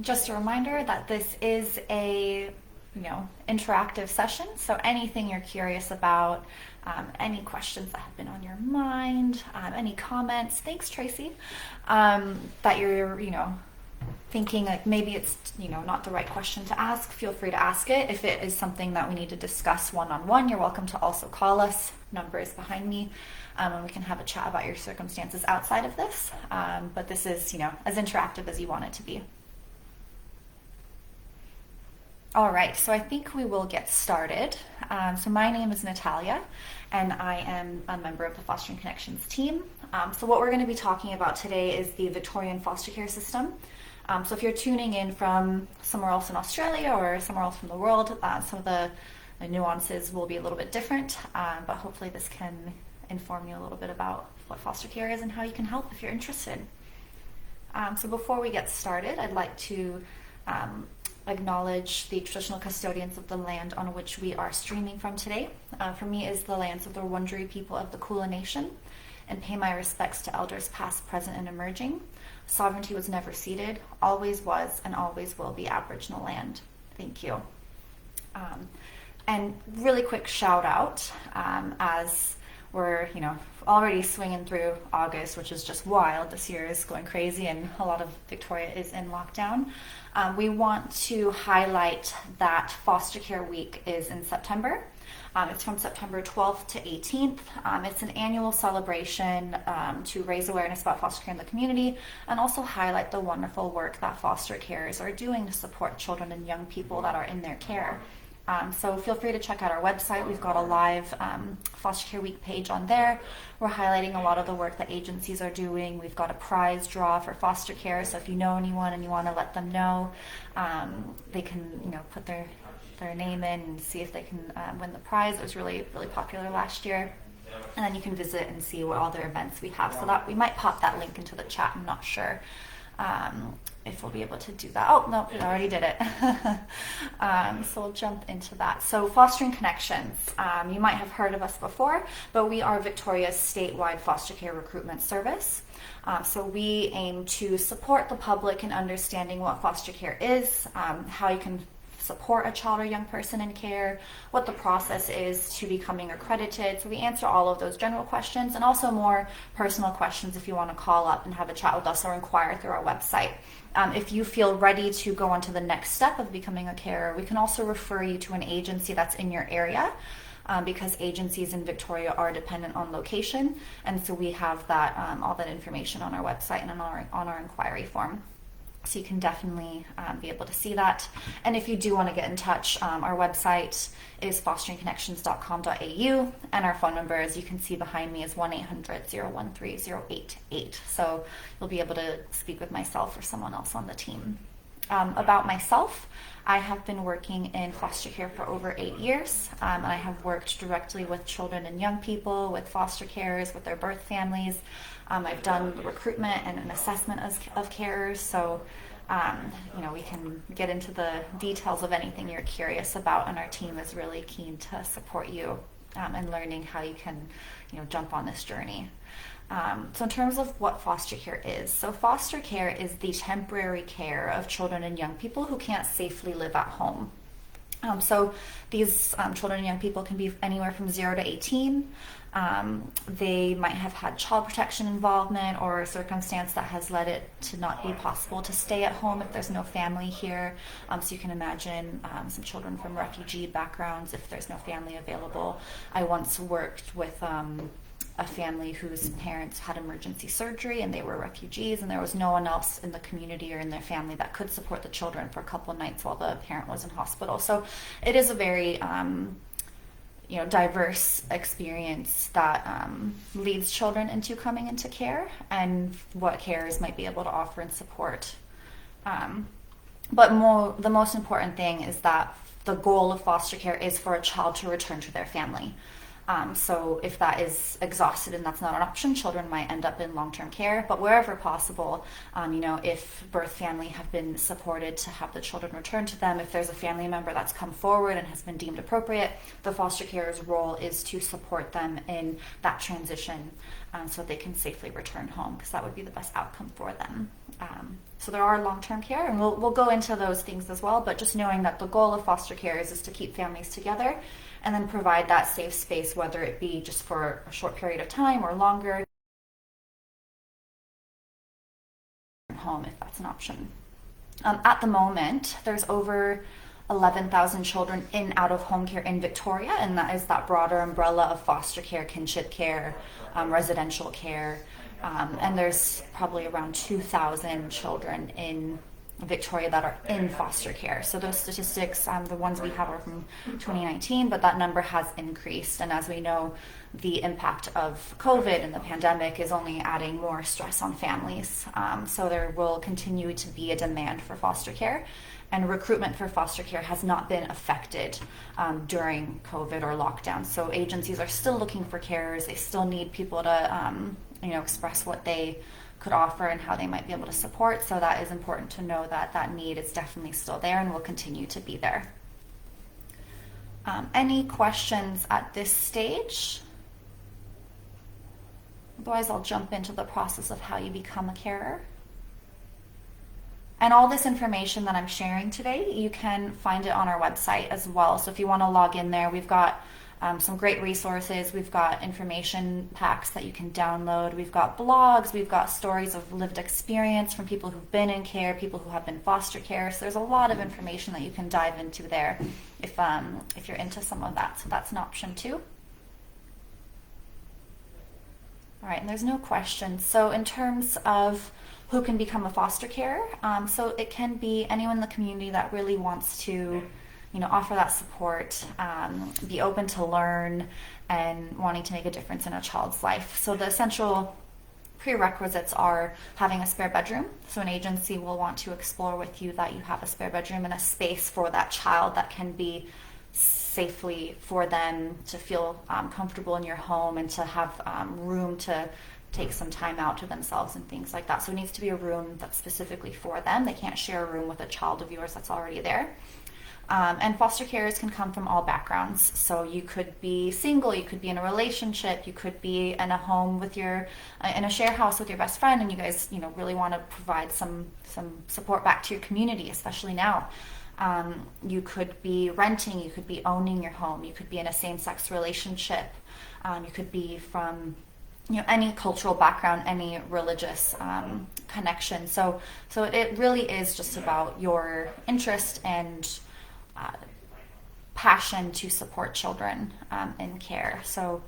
Just a reminder that this is a interactive session, so anything you're curious about, any questions that have been on your mind, any comments, thanks Tracy, that you're thinking like maybe it's not the right question to ask, feel free to ask it. If it is something that we need to discuss one-on-one, you're welcome to also call us. Number is behind me, and we can have a chat about your circumstances outside of this, but this is as interactive as you want it to be. All right, so I think we will get started. So my name is Natalia, and I am a member of the Fostering Connections team. So what we're going to be talking about today is the Victorian foster care system. So if you're tuning in from somewhere else in Australia or somewhere else from the world, some of the nuances will be a little bit different, but hopefully this can inform you a little bit about what foster care is and how you can help if you're interested. So before we get started, I'd like to acknowledge the traditional custodians of the land on which we are streaming from today. For me is the lands of the Wurundjeri people of the Kulin Nation, and pay my respects to elders past, present, and emerging. Sovereignty was never ceded, always was, and always will be Aboriginal land. Thank you. And really quick shout out, as we're already swinging through August, which is just wild. This year is going crazy and a lot of Victoria is in lockdown. We want to highlight that Foster Care Week is in September. It's from September 12th to 18th. It's an annual celebration to raise awareness about foster care in the community and also highlight the wonderful work that foster carers are doing to support children and young people that are in their care. So feel free to check out our website. We've got a live Foster Care Week page on there. We're highlighting a lot of the work that agencies are doing. We've got a prize draw for foster care, so if you know anyone and you want to let them know, they can put their name in and see if they can win the prize. It was really, really popular last year. And then you can visit and see what other events we have. So that we might pop that link into the chat. I'm not sure if we'll be able to do that. Oh, no, we already did it. So we'll jump into that. So Fostering Connections, you might have heard of us before, but we are Victoria's statewide foster care recruitment service. So we aim to support the public in understanding what foster care is, how you can support a child or young person in care, what the process is to becoming accredited. So we answer all of those general questions and also more personal questions if you want to call up and have a chat with us or inquire through our website. If you feel ready to go on to the next step of becoming a carer, we can also refer you to an agency that's in your area, because agencies in Victoria are dependent on location, and so we have that all that information on our website and on our inquiry form. So you can definitely be able to see that. And if you do want to get in touch, our website is fosteringconnections.com.au, and our phone number, as you can see behind me, is 1-800-013-088. So you'll be able to speak with myself or someone else on the team. About myself, I have been working in foster care for over 8 years, and I have worked directly with children and young people, with foster carers, with their birth families. I've done recruitment and an assessment of carers, so we can get into the details of anything you're curious about, and our team is really keen to support you in learning how you can jump on this journey. So in terms of what foster care is, so foster care is the temporary care of children and young people who can't safely live at home. So these children and young people can be anywhere from 0 to 18. They might have had child protection involvement or a circumstance that has led it to not be possible to stay at home if there's no family here. So you can imagine some children from refugee backgrounds if there's no family available. I once worked with a family whose parents had emergency surgery and they were refugees, and there was no one else in the community or in their family that could support the children for a couple of nights while the parent was in hospital. So it is a very diverse experience that leads children into coming into care and what carers might be able to offer and support. But the most important thing is that the goal of foster care is for a child to return to their family. So if that is exhausted and that's not an option, children might end up in long-term care. But wherever possible, if birth family have been supported to have the children return to them, if there's a family member that's come forward and has been deemed appropriate, the foster carer's role is to support them in that transition. so they can safely return home, because that would be the best outcome for them. So there are long-term care, and we'll go into those things as well, but just knowing that the goal of foster care is to keep families together and then provide that safe space, whether it be just for a short period of time or longer, home if that's an option. At the moment, there's over 11,000 children in out-of-home care in Victoria, and that is that broader umbrella of foster care, kinship care, residential care, and there's probably around 2,000 children in Victoria that are in foster care. So those statistics, the ones we have are from 2019, but that number has increased, and as we know, the impact of COVID and the pandemic is only adding more stress on families. So there will continue to be a demand for foster care, and recruitment for foster care has not been affected during COVID or lockdown. So agencies are still looking for carers. They still need people to express what they could offer and how they might be able to support. So that is important to know, that that need is definitely still there and will continue to be there. Any questions at this stage? Otherwise, I'll jump into the process of how you become a carer. And all this information that I'm sharing today, you can find it on our website as well. So if you want to log in there, we've got some great resources. We've got information packs that you can download. We've got blogs. We've got stories of lived experience from people who've been in care, people who have been foster care. So there's a lot of information that you can dive into there if you're into some of that. So that's an option too. All right, and there's no questions. So in terms of who can become a foster carer, so it can be anyone in the community that really wants to offer that support, be open to learn, and wanting to make a difference in a child's life. So the essential prerequisites are having a spare bedroom. So an agency will want to explore with you that you have a spare bedroom and a space for that child that can be safely for them to feel comfortable in your home, and to have room to take some time out to themselves and things like that. So it needs to be a room that's specifically for them. They can't share a room with a child of yours that's already there. And foster carers can come from all backgrounds. So you could be single, you could be in a relationship, you could be in a home with in a share house with your best friend, and you guys, really want to provide some support back to your community, especially now. You could be renting, you could be owning your home, you could be in a same-sex relationship, you could be from any cultural background, any religious connection. So it really is just about your interest and passion to support children in care. So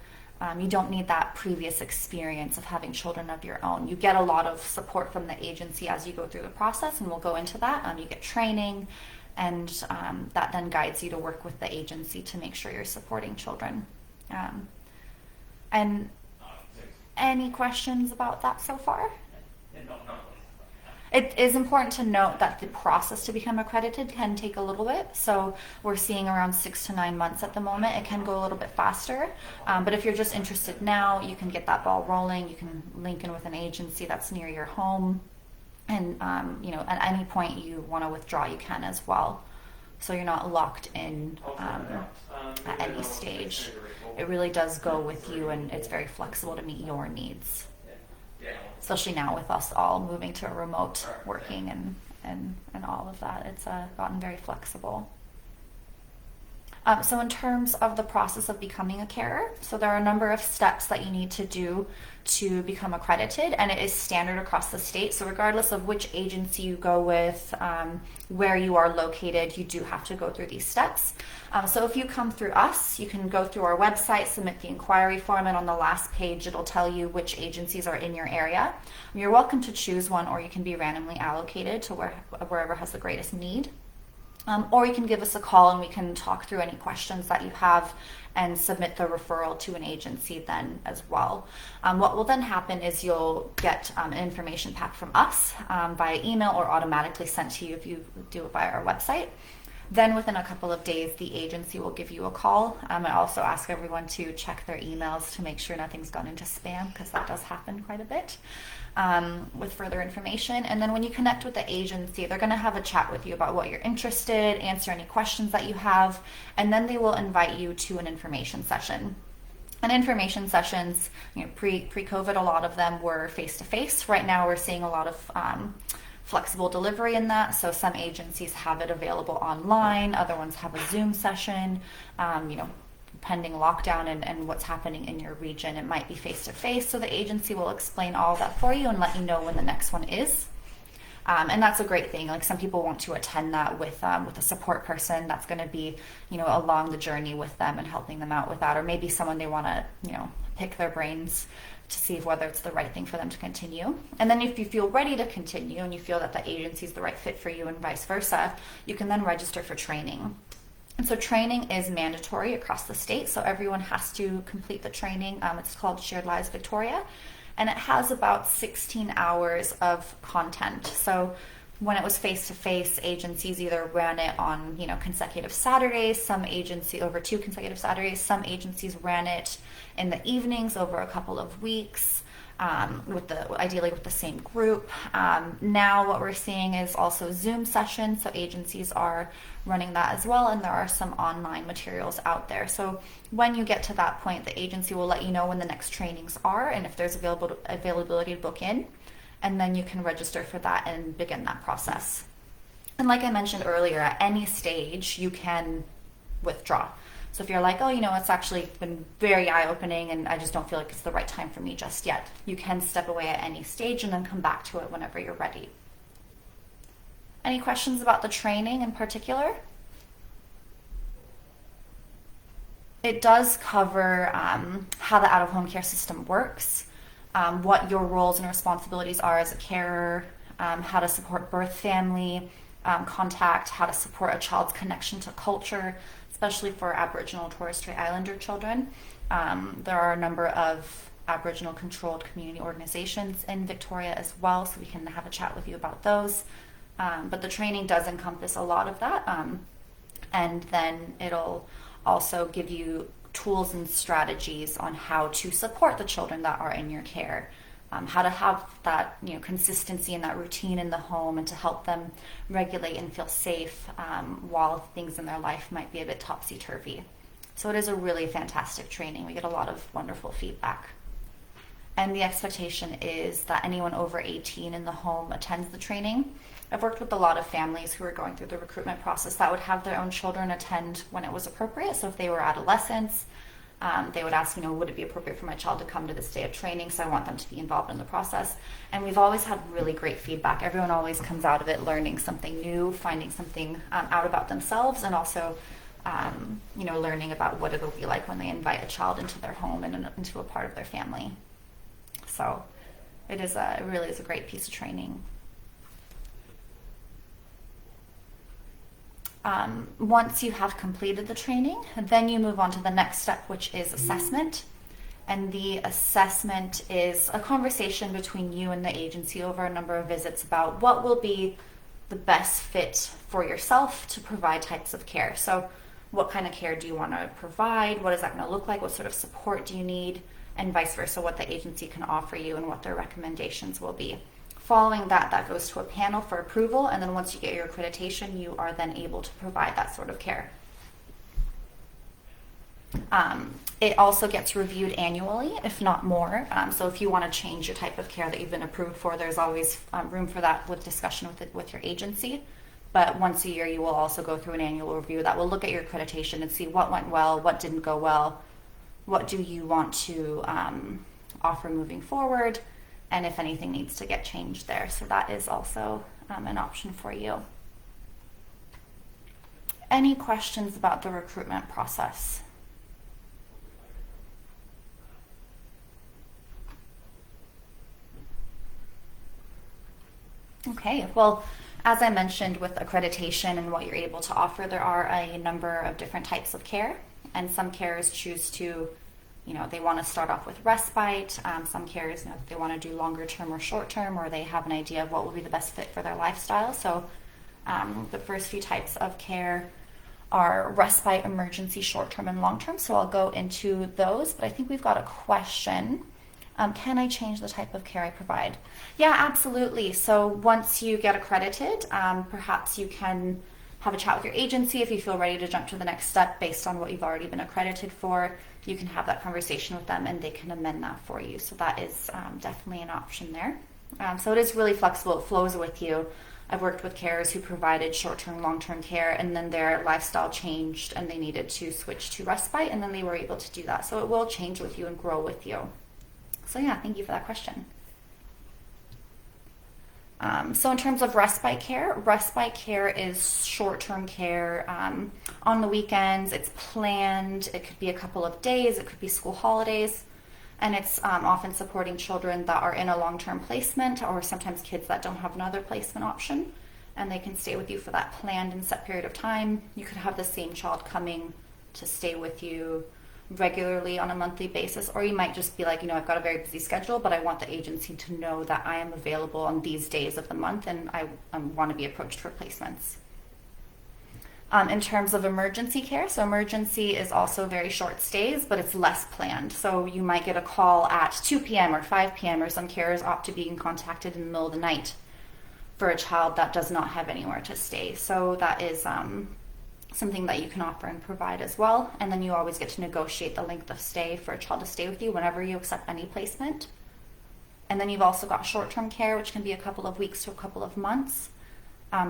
you don't need that previous experience of having children of your own. You get a lot of support from the agency as you go through the process, and we'll go into that. You get training, and that then guides you to work with the agency to make sure you're supporting children. And any questions about that so far? It is important to note that the process to become accredited can take a little bit. So we're seeing around 6 to 9 months at the moment. It can go a little bit faster. But if you're just interested now, you can get that ball rolling. You can link in with an agency that's near your home. And, at any point you want to withdraw, you can as well. So you're not locked in at any stage. It really does go with you, and it's very flexible to meet your needs. Especially now with us all moving to a remote working and all of that, it's gotten very flexible. So in terms of the process of becoming a carer, so there are a number of steps that you need to do to become accredited, and it is standard across the state. So regardless of which agency you go with, where you are located, you do have to go through these steps. So if you come through us, you can go through our website, submit the inquiry form, and on the last page it'll tell you which agencies are in your area. You're welcome to choose one, or you can be randomly allocated to wherever has the greatest need. Or you can give us a call and we can talk through any questions that you have and submit the referral to an agency then as well. What will then happen is you'll get an information pack from us via email or automatically sent to you if you do it via our website. Then within a couple of days, the agency will give you a call. I also ask everyone to check their emails to make sure nothing's gone into spam, because that does happen quite a bit, with further information. And then when you connect with the agency, they're going to have a chat with you about what you're interested, answer any questions that you have, and then they will invite you to an information session. And information sessions, pre-COVID, a lot of them were face-to-face. Right now, we're seeing a lot of flexible delivery in that. So some agencies have it available online, other ones have a Zoom session. Pending lockdown and what's happening in your region, it might be face-to-face. So the agency will explain all of that for you and let you know when the next one is. And that's a great thing. Like, some people want to attend that with a support person that's going to be, along the journey with them and helping them out with that, or maybe someone they want to, pick their brains to see whether it's the right thing for them to continue. And then if you feel ready to continue and you feel that the agency is the right fit for you and vice versa, you can then register for training. And so training is mandatory across the state, so everyone has to complete the training. It's called Shared Lives Victoria, and it has about 16 hours of content. So when it was face-to-face, agencies either ran it on consecutive Saturdays, over 2 consecutive Saturdays. Some agencies ran it in the evenings over a couple of weeks, ideally with the same group. Now what we're seeing is also Zoom sessions, so agencies are running that as well, and there are some online materials out there. So when you get to that point, the agency will let you know when the next trainings are and if there's availability to book in, and then you can register for that and begin that process. And like I mentioned earlier, at any stage you can withdraw. So if you're like, it's actually been very eye-opening and I just don't feel like it's the right time for me just yet, you can step away at any stage and then come back to it whenever you're ready. Any questions about the training in particular? It does cover how the out-of-home care system works, what your roles and responsibilities are as a carer, how to support birth family contact, how to support a child's connection to culture, especially for Aboriginal and Torres Strait Islander children. There are a number of Aboriginal controlled community organizations in Victoria as well, so we can have a chat with you about those. But the training does encompass a lot of that, and then it'll also give you tools and strategies on how to support the children that are in your care, how to have that consistency and that routine in the home, and to help them regulate and feel safe while things in their life might be a bit topsy-turvy. So it is a really fantastic training. We get a lot of wonderful feedback. And the expectation is that anyone over 18 in the home attends the training. I've worked with a lot of families who are going through the recruitment process that would have their own children attend when it was appropriate. So if they were adolescents, they would ask, would it be appropriate for my child to come to this day of training? So I want them to be involved in the process. And we've always had really great feedback. Everyone always comes out of it learning something new, finding something out about themselves, and also learning about what it'll be like when they invite a child into their home and into a part of their family. So it really is a great piece of training. Once you have completed the training, then you move on to the next step, which is assessment. And the assessment is a conversation between you and the agency over a number of visits about what will be the best fit for yourself to provide types of care. So what kind of care do you want to provide? What is that going to look like? What sort of support do you need? And vice versa, what the agency can offer you and what their recommendations will be. Following that goes to a panel for approval, and then once you get your accreditation, you are then able to provide that sort of care. It also gets reviewed annually, if not more. So if you want to change your type of care that you've been approved for, there's always room for that with discussion with your agency. But once a year, you will also go through an annual review that will look at your accreditation and see what went well, what didn't go well, what do you want to offer moving forward, and if anything needs to get changed there. So that is also an option for you. Any questions about the recruitment process? Okay, well, as I mentioned with accreditation and what you're able to offer, there are a number of different types of care, and some carers choose to, they want to start off with respite. Some carers, they want to do longer term or short term, or they have an idea of what will be the best fit for their lifestyle. So the first few types of care are respite, emergency, short term, and long term. So I'll go into those, but I think we've got a question. Can I change the type of care I provide? Yeah, absolutely. So once you get accredited, perhaps you can have a chat with your agency if you feel ready to jump to the next step based on what you've already been accredited for. you can have that conversation with them and they can amend that for you. So that is definitely an option there. So it is really flexible. It flows with you. I've worked with carers who provided short-term, long-term care, and then their lifestyle changed and they needed to switch to respite, and then they were able to do that. So it will change with you and grow with you. So yeah, thank you for that question. So in terms of respite care is short-term care on the weekends. It's planned. It could be a couple of days. It could be school holidays. And it's often supporting children that are in a long-term placement, or sometimes kids that don't have another placement option, and they can stay with you for that planned and set period of time. You could have the same child coming to stay with you regularly on a monthly basis, or you might just be like, I've got a very busy schedule, but I want the agency to know that I am available on these days of the month, and I want to be approached for placements. In terms of emergency care, so emergency is also very short stays, but it's less planned. So you might get a call at 2 p.m. or 5 p.m. or some carers opt to being contacted in the middle of the night for a child that does not have anywhere to stay. So that is something that you can offer and provide as well. And then you always get to negotiate the length of stay for a child to stay with you whenever you accept any placement. And then you've also got short-term care, which can be a couple of weeks to a couple of months.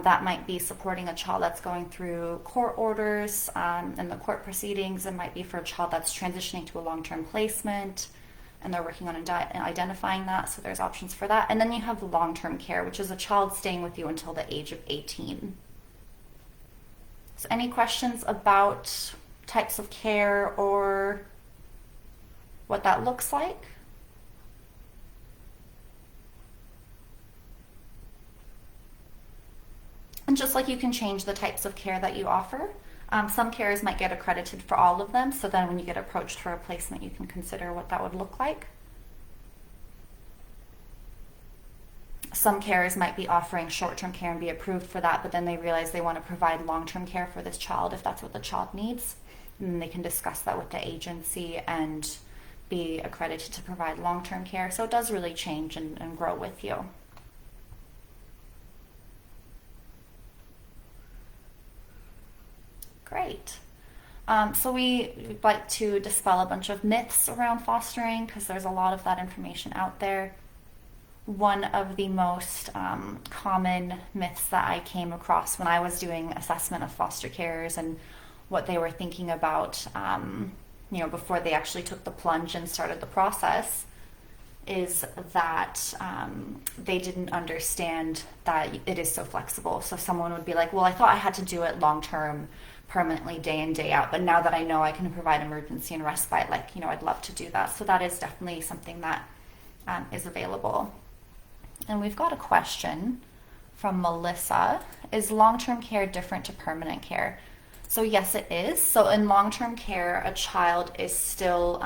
That might be supporting a child that's going through court orders and the court proceedings. It might be for a child that's transitioning to a long-term placement, and they're working on identifying that. So there's options for that. And then you have long-term care, which is a child staying with you until the age of 18. So any questions about types of care or what that looks like? And just like you can change the types of care that you offer, some carers might get accredited for all of them, so then when you get approached for a placement, you can consider what that would look like. Some carers might be offering short-term care and be approved for that, but then they realize they want to provide long-term care for this child if that's what the child needs. And then they can discuss that with the agency and be accredited to provide long-term care. So it does really change and grow with you. Great. So we like to dispel a bunch of myths around fostering because there's a lot of that information out there. One of the most common myths that I came across when I was doing assessment of foster carers and what they were thinking about, before they actually took the plunge and started the process, is that they didn't understand that it is so flexible. So someone would be like, well, I thought I had to do it long-term, permanently, day in, day out, but now that I know I can provide emergency and respite, I'd love to do that. So that is definitely something that is available. And we've got a question from Melissa. Is long-term care different to permanent care? So yes, it is. So in long-term care, a child is still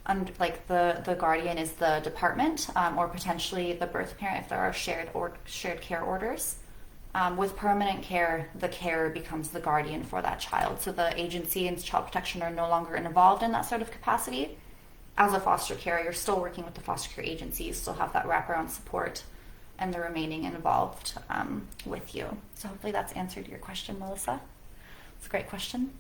the guardian is the department, or potentially the birth parent if there are shared care orders. With permanent care, the carer becomes the guardian for that child. So the agency and child protection are no longer involved in that sort of capacity. As a foster carer, you're still working with the foster care agency. You still have that wraparound support and the remaining involved with you. So hopefully that's answered your question, Melissa. It's a great question.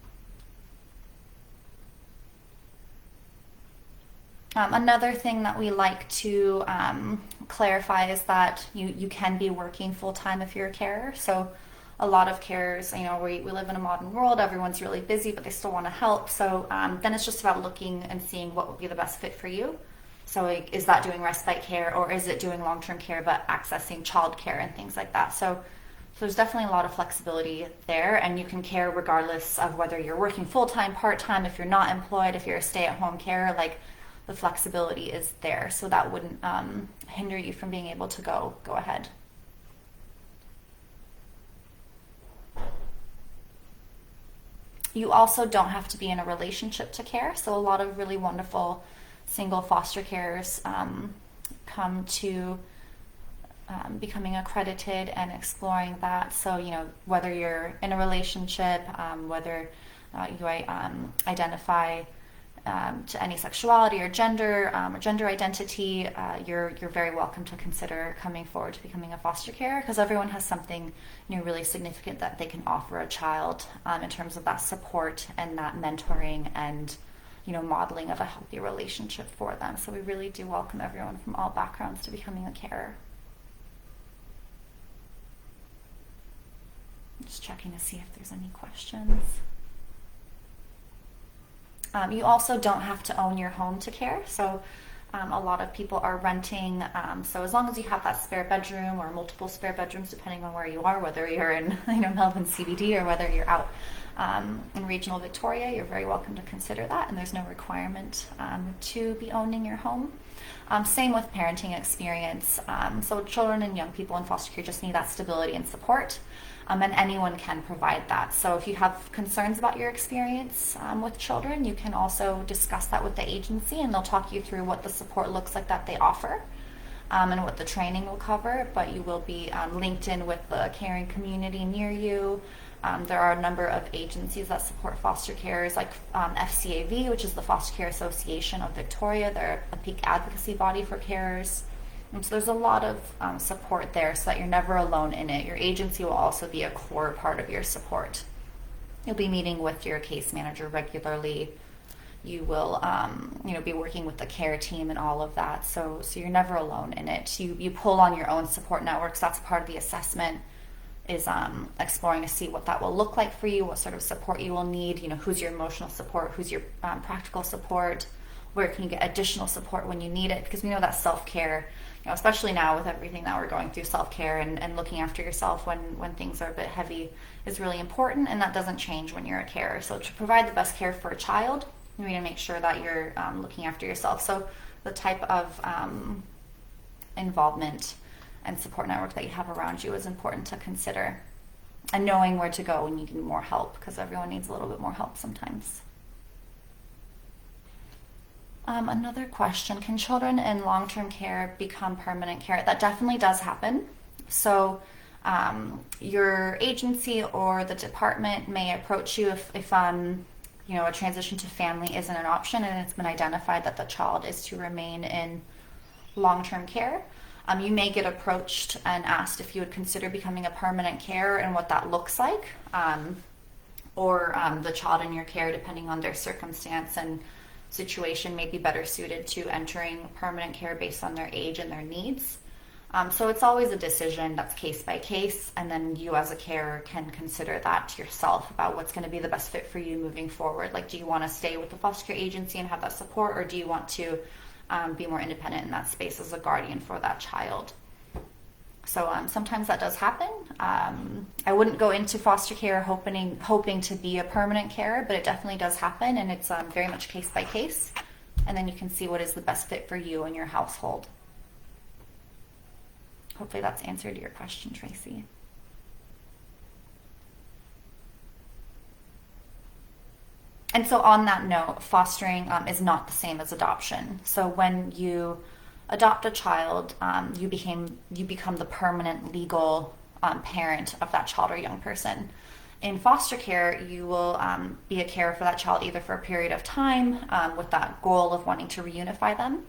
Another thing that we like to clarify is that you can be working full-time if you're a carer. So a lot of carers, we live in a modern world, everyone's really busy, but they still want to help. So then it's just about looking and seeing what would be the best fit for you. So is that doing respite care, or is it doing long-term care but accessing childcare and things like that? So there's definitely a lot of flexibility there, and you can care regardless of whether you're working full-time, part-time, if you're not employed, if you're a stay-at-home carer, the flexibility is there, so that wouldn't hinder you from being able to go ahead. You also don't have to be in a relationship to care, so a lot of really wonderful single foster carers come to becoming accredited and exploring that. So whether you're in a relationship, whether you identify to any sexuality or gender identity, you're very welcome to consider coming forward to becoming a foster carer, because everyone has something really significant that they can offer a child in terms of that support and that mentoring and modeling of a healthy relationship for them. So we really do welcome everyone from all backgrounds to becoming a carer. Just checking to see if there's any questions. You also don't have to own your home to care. So a lot of people are renting. So as long as you have that spare bedroom or multiple spare bedrooms, depending on where you are, whether you're in Melbourne CBD or whether you're out in regional Victoria, you're very welcome to consider that. And there's no requirement to be owning your home. Same with parenting experience. So children and young people in foster care just need that stability and support. And anyone can provide that. So if you have concerns about your experience with children, you can also discuss that with the agency, and they'll talk you through what the support looks like that they offer and what the training will cover. But you will be linked in with the caring community near you. There are a number of agencies that support foster carers, like FCAV, which is the Foster Care Association of Victoria. They're a peak advocacy body for carers. And so there's a lot of support there, so that you're never alone in it. Your agency will also be a core part of your support. You'll be meeting with your case manager regularly. You will be working with the care team and all of that. So you're never alone in it. You pull on your own support networks. That's part of the assessment, is exploring to see what that will look like for you, what sort of support you will need, who's your emotional support, who's your practical support, where can you get additional support when you need it, because we know that self-care, especially now with everything that we're going through, self-care and looking after yourself when things are a bit heavy is really important, and that doesn't change when you're a carer. So to provide the best care for a child, you need to make sure that you're looking after yourself. So the type of involvement and support network that you have around you is important to consider, and knowing where to go when you need more help, because everyone needs a little bit more help sometimes. Another question, can children in long-term care become permanent care? That definitely does happen. So your agency or the department may approach you if a transition to family isn't an option and it's been identified that the child is to remain in long-term care. You may get approached and asked if you would consider becoming a permanent carer and what that looks like, or the child in your care, depending on their circumstance and situation, may be better suited to entering permanent care based on their age and their needs. So it's always a decision that's case by case, and then you as a carer can consider that to yourself about what's going to be the best fit for you moving forward. Like, do you want to stay with the foster care agency and have that support, or do you want to be more independent in that space as a guardian for that child? So sometimes that does happen. I wouldn't go into foster care hoping to be a permanent carer, but it definitely does happen, and it's very much case by case. And then you can see what is the best fit for you and your household. Hopefully that's answered your question, Tracy. And so on that note, fostering is not the same as adoption. So when you adopt a child, you become the permanent legal parent of that child or young person. In foster care, you will be a carer for that child either for a period of time with that goal of wanting to reunify them.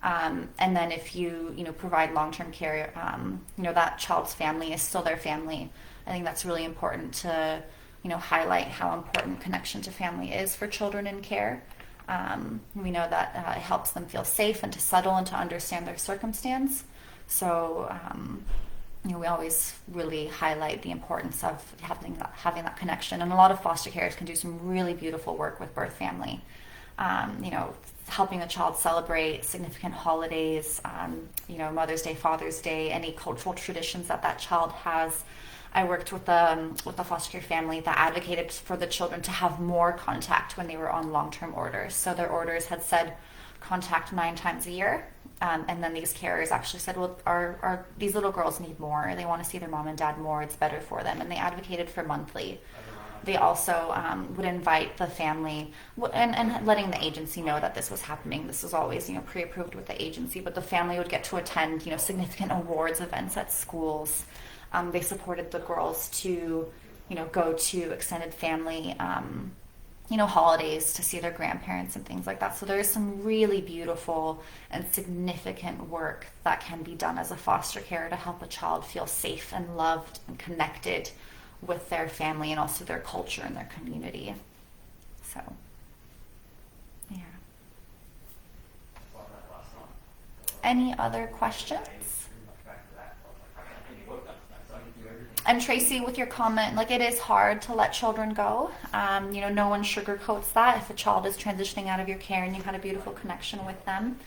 And then if you provide long-term care, that child's family is still their family. I think that's really important to highlight how important connection to family is for children in care. We know that it helps them feel safe and to settle and to understand their circumstance. So we always really highlight the importance of having that connection. And a lot of foster carers can do some really beautiful work with birth family. Helping a child celebrate significant holidays, Mother's Day, Father's Day, any cultural traditions that child has. I worked with a foster care family that advocated for the children to have more contact when they were on long-term orders. So their orders had said contact 9 times a year. And then these carers actually said, well, these little girls need more. They want to see their mom and dad more. It's better for them. And they advocated for monthly. They also would invite the family and letting the agency know that this was happening. This was always, pre-approved with the agency, but the family would get to attend, significant awards events at schools. They supported the girls to, go to extended family, holidays to see their grandparents and things like that. So there is some really beautiful and significant work that can be done as a foster carer to help a child feel safe and loved and connected with their family and also their culture and their community. So, yeah. Any other questions? And Tracy, with your comment, like it is hard to let children go. No one sugarcoats that. If a child is transitioning out of your care and you had a beautiful connection with them,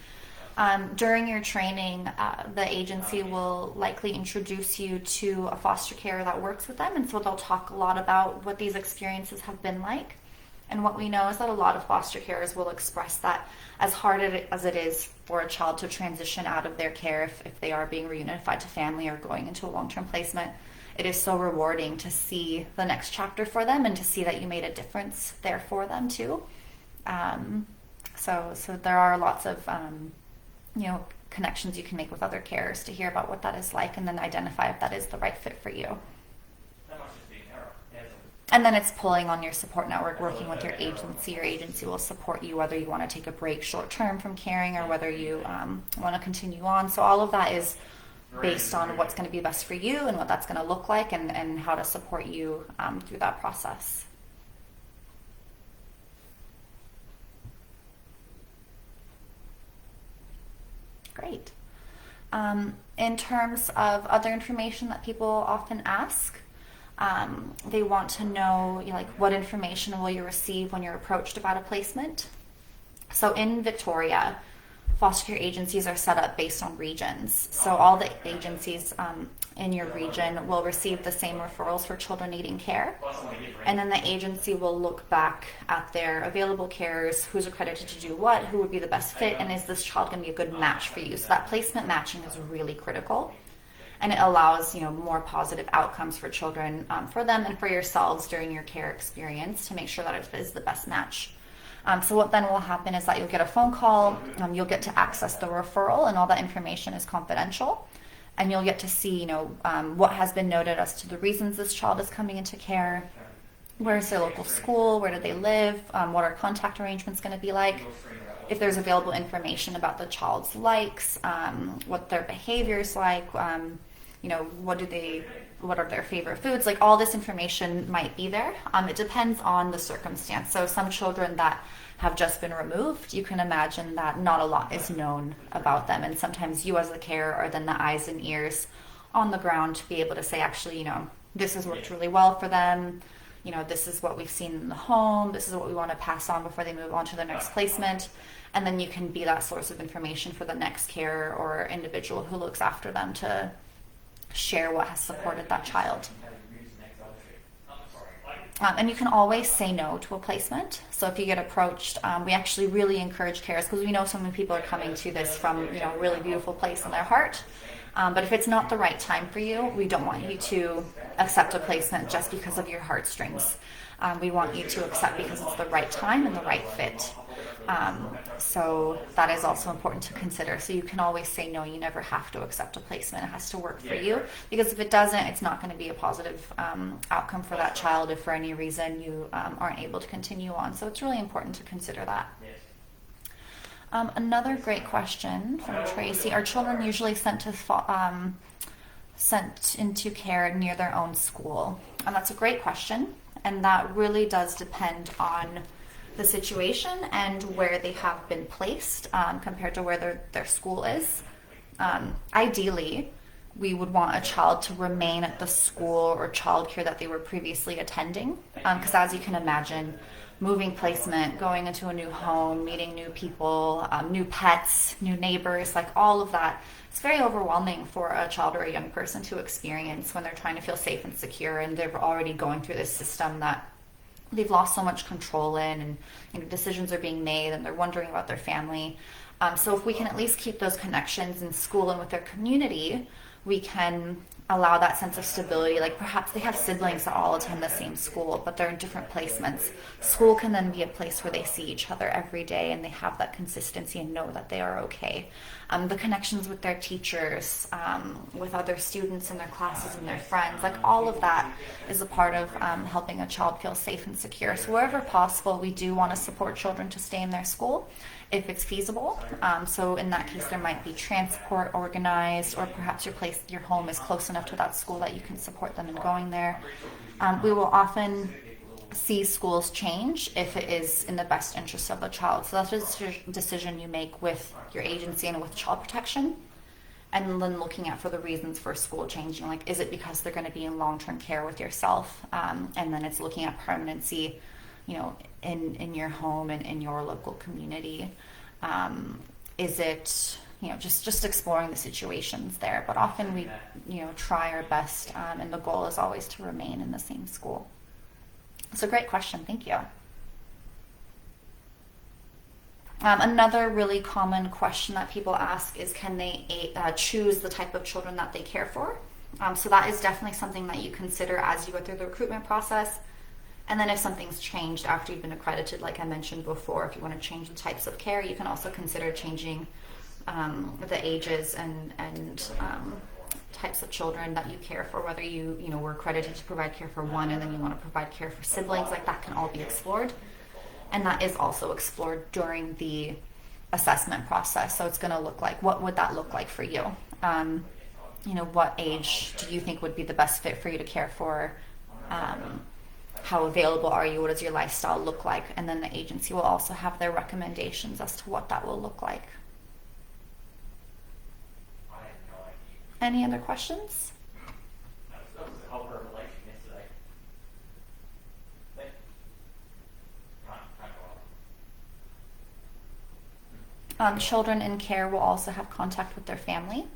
during your training, the agency will likely introduce you to a foster carer that works with them, and so they'll talk a lot about what these experiences have been like. And what we know is that a lot of foster carers will express that as hard as it is for a child to transition out of their care if they are being reunified to family or going into a long-term placement, it is so rewarding to see the next chapter for them and to see that you made a difference there for them too. So there are lots of connections you can make with other carers to hear about what that is like and then identify if that is the right fit for you. And then it's pulling on your support network, working with your agency. Your agency will support you whether you want to take a break short term from caring or whether you want to continue on. So all of that is based on what's going to be best for you and what that's going to look like and how to support you through that process. Great. In terms of other information that people often ask, they want to know what information will you receive when you're approached about a placement. So in Victoria, foster care agencies are set up based on regions. So all the agencies in your region will receive the same referrals for children needing care. And then the agency will look back at their available carers, who's accredited to do what, who would be the best fit, and is this child going to be a good match for you? So that placement matching is really critical. And it allows more positive outcomes for children, for them and for yourselves during your care experience to make sure that it is the best match. So what then will happen is that you'll get a phone call, you'll get to access the referral, and all that information is confidential. And you'll get to see, what has been noted as to the reasons this child is coming into care, where is their local school, where do they live, what are contact arrangements going to be like, if there's available information about the child's likes, what their behavior's like, what are their favorite foods, like all this information might be there. It depends on the circumstance. So some children that have just been removed, you can imagine that not a lot is known about them, and sometimes you as the carer are then the eyes and ears on the ground to be able to say, actually, this has worked really well for them, this is what we've seen in the home, this is what we want to pass on before they move on to their next placement. And then you can be that source of information for the next carer or individual who looks after them to share what has supported that child. And you can always say no to a placement. So if you get approached, we actually really encourage carers, because we know so many people are coming to this from a really beautiful place in their heart. But if it's not the right time for you, we don't want you to accept a placement just because of your heartstrings. We want you to accept because it's the right time and the right fit. So that is also important to consider. So you can always say no. You never have to accept a placement. It has to work for you, because if it doesn't, it's not going to be a positive outcome for that child if for any reason you aren't able to continue on. So it's really important to consider that. Another great question from Tracy: are children usually sent into care near their own school? And that's a great question, and that really does depend on the situation and where they have been placed compared to where their school is. Ideally, we would want a child to remain at the school or childcare that they were previously attending, because as you can imagine, moving placement, going into a new home, meeting new people, new pets, new neighbors, like all of that, it's very overwhelming for a child or a young person to experience when they're trying to feel safe and secure, and they're already going through this system that they've lost so much control in, and decisions are being made, and they're wondering about their family. So if we can at least keep those connections in school and with their community, we can allow that sense of stability. Like perhaps they have siblings that all attend the same school, but they're in different placements. School can then be a place where they see each other every day and they have that consistency and know that they are okay. The connections with their teachers, with other students in their classes and their friends, like all of that is a part of helping a child feel safe and secure. So wherever possible, we do want to support children to stay in their school if it's feasible. So in that case, there might be transport organized, or perhaps your home is close enough to that school that you can support them in going there. We will often see schools change if it is in the best interest of the child. So that's a decision you make with your agency and with child protection. And then looking at for the reasons for school changing, like is it because they're going to be in long-term care with yourself? And then it's looking at permanency, in your home and in your local community. Is it, just exploring the situations there. But often we, try our best, and the goal is always to remain in the same school. It's a great question. Thank you. Another really common question that people ask is, can they choose the type of children that they care for? So that is definitely something that you consider as you go through the recruitment process. And then if something's changed after you've been accredited, like I mentioned before, if you want to change the types of care, you can also consider changing the ages and types of children that you care for, whether you were accredited to provide care for one and then you want to provide care for siblings, like that can all be explored. And that is also explored during the assessment process. So it's going to look like, what would that look like for you? What age do you think would be the best fit for you to care for? How available are you? What does your lifestyle look like? And then the agency will also have their recommendations as to what that will look like. Any other questions? Children in care will also have contact with their family.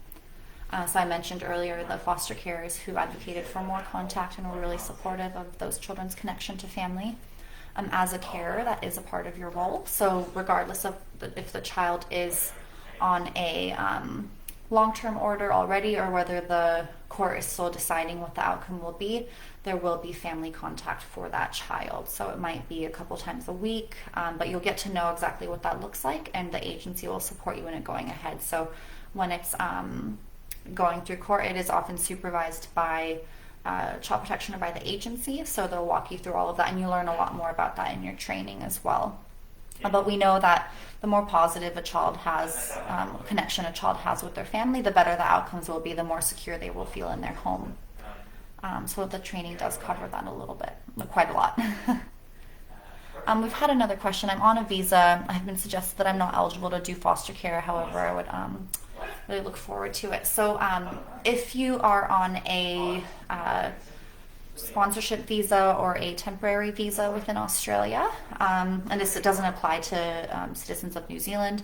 So I mentioned earlier the foster carers who advocated for more contact and were really supportive of those children's connection to family. As a carer, that is a part of your role. So regardless of if the child is on a long-term order already or whether the court is still deciding what the outcome will be, there will be family contact for that child. So it might be a couple times a week, but you'll get to know exactly what that looks like, and the agency will support you in it going ahead. So when it's going through court, it is often supervised by child protection or by the agency, so they'll walk you through all of that, and you learn a lot more about that in your training as well. But we know that the more positive a child has, connection a child has with their family, the better the outcomes will be, the more secure they will feel in their home. So the training does cover that a little bit, quite a lot. We've had another question. I'm on a visa. I've been suggested that I'm not eligible to do foster care. However, I would really look forward to it. So if you are on a sponsorship visa or a temporary visa within Australia, and this doesn't apply to citizens of New Zealand,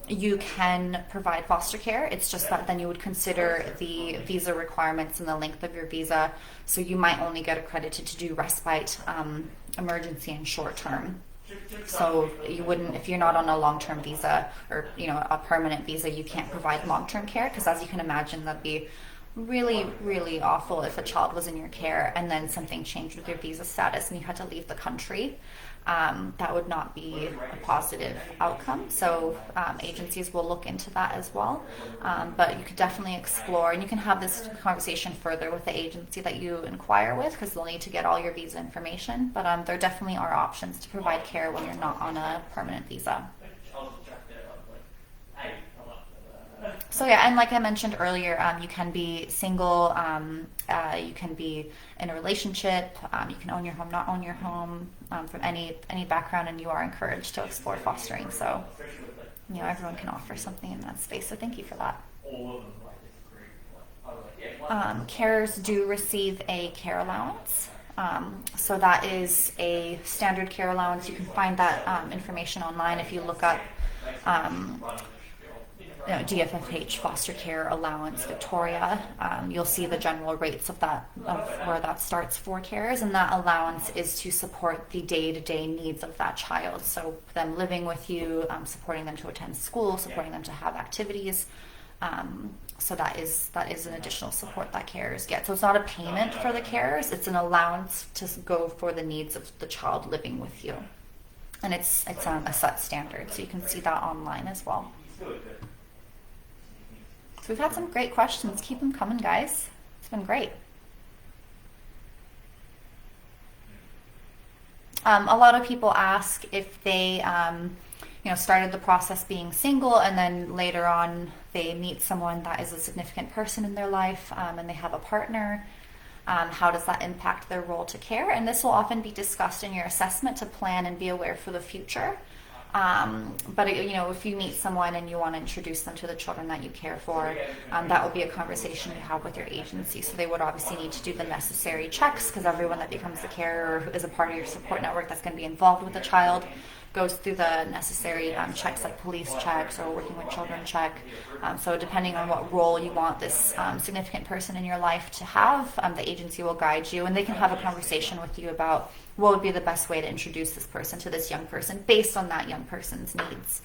you can provide foster care. It's just that then you would consider the visa requirements and the length of your visa. So you might only get accredited to do respite, emergency, and short term. So you wouldn't, if you're not on a long-term visa or a permanent visa, you can't provide long-term care, because as you can imagine, that'd be really, really awful if a child was in your care and then something changed with your visa status and you had to leave the country. That would not be a positive outcome. So agencies will look into that as well. But you could definitely explore, and you can have this conversation further with the agency that you inquire with, because they'll need to get all your visa information. But there definitely are options to provide care when you're not on a permanent visa. So yeah, and like I mentioned earlier, you can be single, you can be in a relationship, you can own your home, not own your home, from any background, and you are encouraged to explore fostering. So, everyone can offer something in that space. So thank you for that. Carers do receive a care allowance. So that is a standard care allowance. You can find that information online if you look up DFFH foster care allowance Victoria. You'll see the general rates of where that starts for carers, and that allowance is to support the day-to-day needs of that child. So them living with you, supporting them to attend school, supporting them to have activities. So that is an additional support that carers get. So it's not a payment for the carers; it's an allowance to go for the needs of the child living with you, and it's a set standard. So you can see that online as well. So we've had some great questions. Keep them coming, guys. It's been great. A lot of people ask if they, started the process being single, and then later on they meet someone that is a significant person in their life, and they have a partner. How does that impact their role to care? And this will often be discussed in your assessment to plan and be aware for the future. But if you meet someone and you want to introduce them to the children that you care for, that will be a conversation you have with your agency. So they would obviously need to do the necessary checks, because everyone that becomes a carer or is a part of your support network that's going to be involved with the child goes through the necessary checks, like police checks or working with children check. So depending on what role you want this significant person in your life to have, the agency will guide you, and they can have a conversation with you about what would be the best way to introduce this person to this young person based on that young person's needs,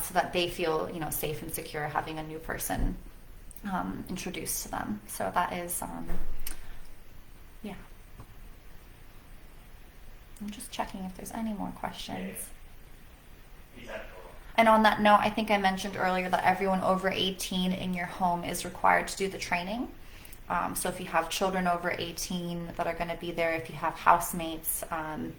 so that they feel safe and secure having a new person introduced to them. So that is yeah. I'm just checking if there's any more questions. And on that note, I think I mentioned earlier that everyone over 18 in your home is required to do the training. So if you have children over 18 that are going to be there, if you have housemates, and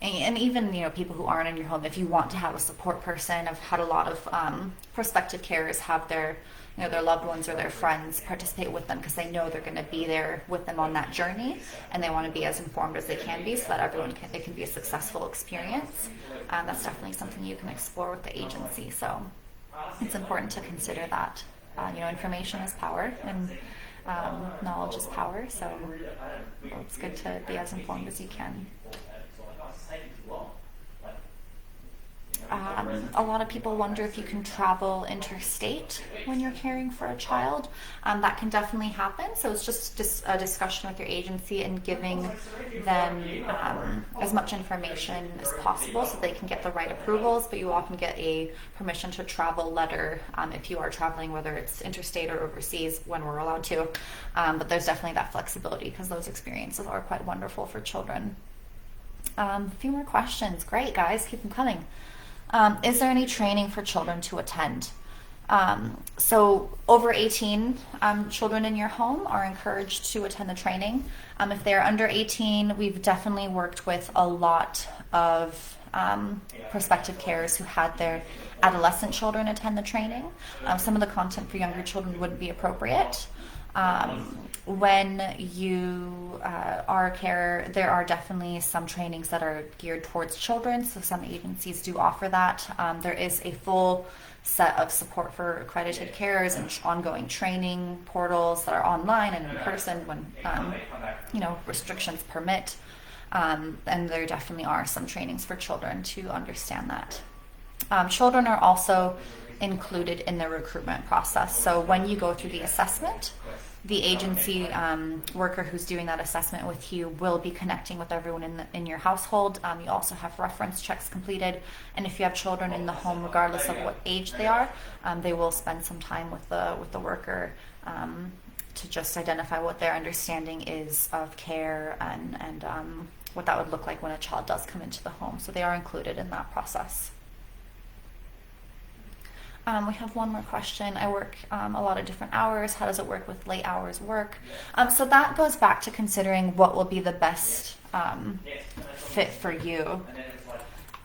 even people who aren't in your home, if you want to have a support person. I've had a lot of prospective carers have their their loved ones or their friends participate with them, because they know they're going to be there with them on that journey, and they want to be as informed as they can be, so that it can be a successful experience. That's definitely something you can explore with the agency. So it's important to consider that. Information is power, and knowledge is power. So it's good to be as informed as you can. A lot of people wonder if you can travel interstate when you're caring for a child. That can definitely happen. So it's just a discussion with your agency and giving them as much information as possible so they can get the right approvals. But you often get a permission to travel letter if you are traveling, whether it's interstate or overseas, when we're allowed to. But there's definitely that flexibility, because those experiences are quite wonderful for children. A few more questions. Great, guys. Keep them coming. Is there any training for children to attend? So over 18 children in your home are encouraged to attend the training. If they're under 18, we've definitely worked with a lot of prospective carers who had their adolescent children attend the training. Some of the content for younger children wouldn't be appropriate. When you are a carer, there are definitely some trainings that are geared towards children, so some agencies do offer that. There is a full set of support for accredited carers and ongoing training portals that are online and in person when restrictions permit. And there definitely are some trainings for children to understand that. Children are also included in the recruitment process. So when you go through the assessment, the agency worker who's doing that assessment with you will be connecting with everyone in your household. You also have reference checks completed, and if you have children in the home, regardless of what age they are, they will spend some time with the worker to just identify what their understanding is of care and what that would look like when a child does come into the home. So they are included in that process. We have one more question. I work a lot of different hours. How does it work with late hours work? So that goes back to considering what will be the best fit for you,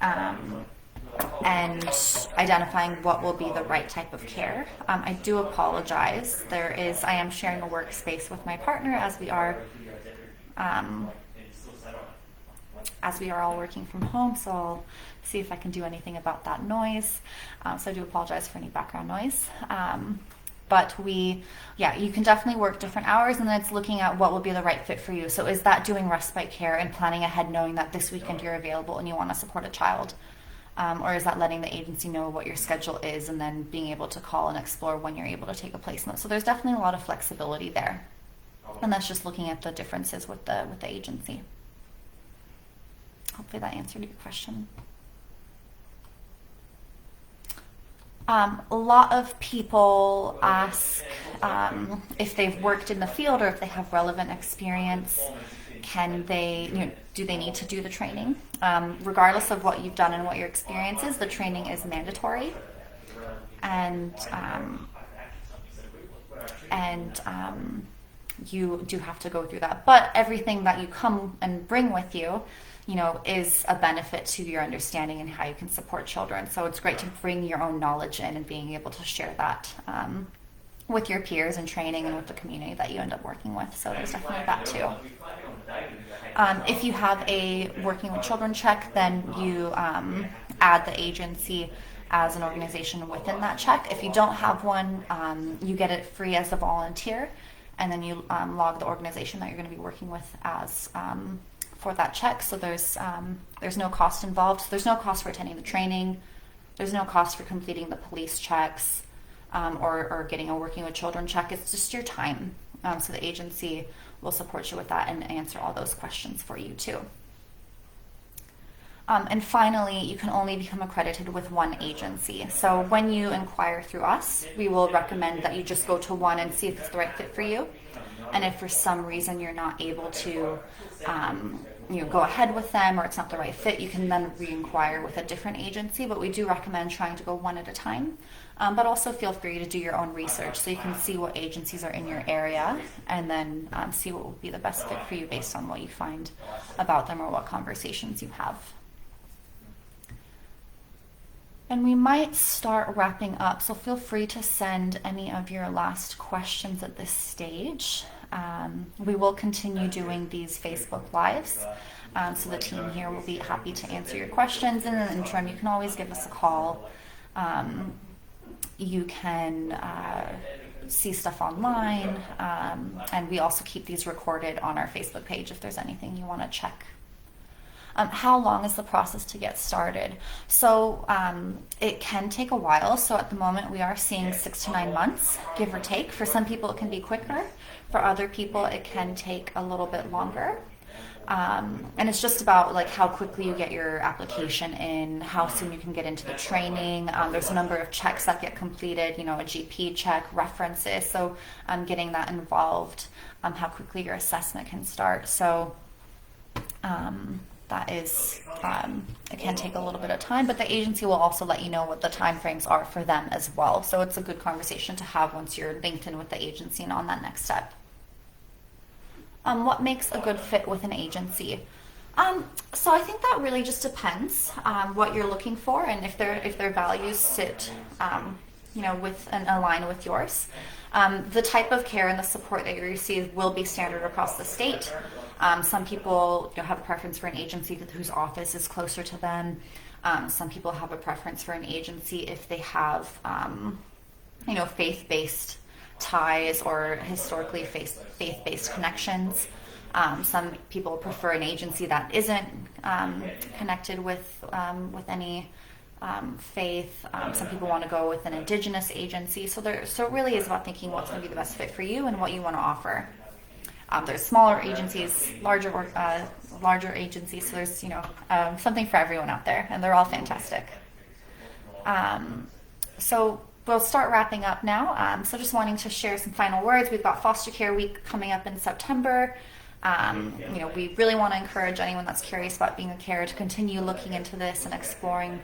and identifying what will be the right type of care. I do apologize. I am sharing a workspace with my partner as we are all working from home, so I'll see if I can do anything about that noise. So I do apologize for any background noise. But you can definitely work different hours, and then it's looking at what will be the right fit for you. So is that doing respite care and planning ahead, knowing that this weekend you're available and you want to support a child? Or is that letting the agency know what your schedule is and then being able to call and explore when you're able to take a placement? So there's definitely a lot of flexibility there. And that's just looking at the differences with the agency. Hopefully that answered your question. A lot of people ask if they've worked in the field or if they have relevant experience. Do they need to do the training? Regardless of what you've done and what your experience is, the training is mandatory. And you do have to go through that. But everything that you come and bring with you, is a benefit to your understanding and how you can support children. So it's great to bring your own knowledge in and being able to share that with your peers and training and with the community that you end up working with. So there's definitely that too. If you have a working with children check, then you add the agency as an organization within that check. If you don't have one, you get it free as a volunteer, and then you log the organization that you're going to be working with as for that check. So there's no cost involved. So there's no cost for attending the training. There's no cost for completing the police checks or getting a working with children check. It's just your time. So the agency will support you with that and answer all those questions for you too. And finally, you can only become accredited with one agency. So when you inquire through us, we will recommend that you just go to one and see if it's the right fit for you. And if for some reason you're not able to go ahead with them, or it's not the right fit, you can then re-inquire with a different agency. But we do recommend trying to go one at a time. But also feel free to do your own research so you can see what agencies are in your area, and then see what will be the best fit for you based on what you find about them or what conversations you have. And we might start wrapping up, so feel free to send any of your last questions at this stage. We will continue doing these Facebook Lives, so the team here will be happy to answer your questions. In the interim, you can always give us a call. You can see stuff online, and we also keep these recorded on our Facebook page if there's anything you want to check. How long is the process to get started? So it can take a while. So at the moment we are seeing 6 to 9 months, give or take. For some people it can be quicker. For other people it can take a little bit longer. And it's just about like how quickly you get your application in, how soon you can get into the training. There's a number of checks that get completed, a GP check, references. So getting that involved, how quickly your assessment can start. So that is, it can take a little bit of time, but the agency will also let you know what the time frames are for them as well. So it's a good conversation to have once you're linked in with the agency and on that next step. What makes a good fit with an agency? So I think that really just depends what you're looking for, and if their values sit, with and align with yours. The type of care and the support that you receive will be standard across the state. Some people have a preference for an agency whose office is closer to them. Some people have a preference for an agency if they have, faith-based ties or historically faith-based connections. Some people prefer an agency that isn't connected with any faith. Some people want to go with an Indigenous agency. So it really is about thinking what's going to be the best fit for you and what you want to offer. There's smaller agencies, larger agencies. So there's something for everyone out there, and they're all fantastic. So we'll start wrapping up now. So just wanting to share some final words. We've got Foster Care Week coming up in September. We really want to encourage anyone that's curious about being a carer to continue looking into this and exploring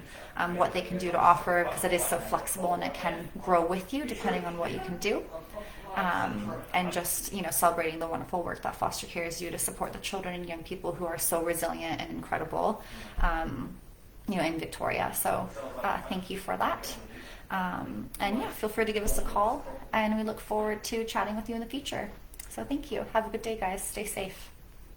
what they can do to offer, because it is so flexible and it can grow with you depending on what you can do. And just celebrating the wonderful work that foster carers do to support the children and young people who are so resilient and incredible in Victoria. So thank you for that. Feel free to give us a call, and we look forward to chatting with you in the future. So thank you. Have a good day, guys. Stay safe.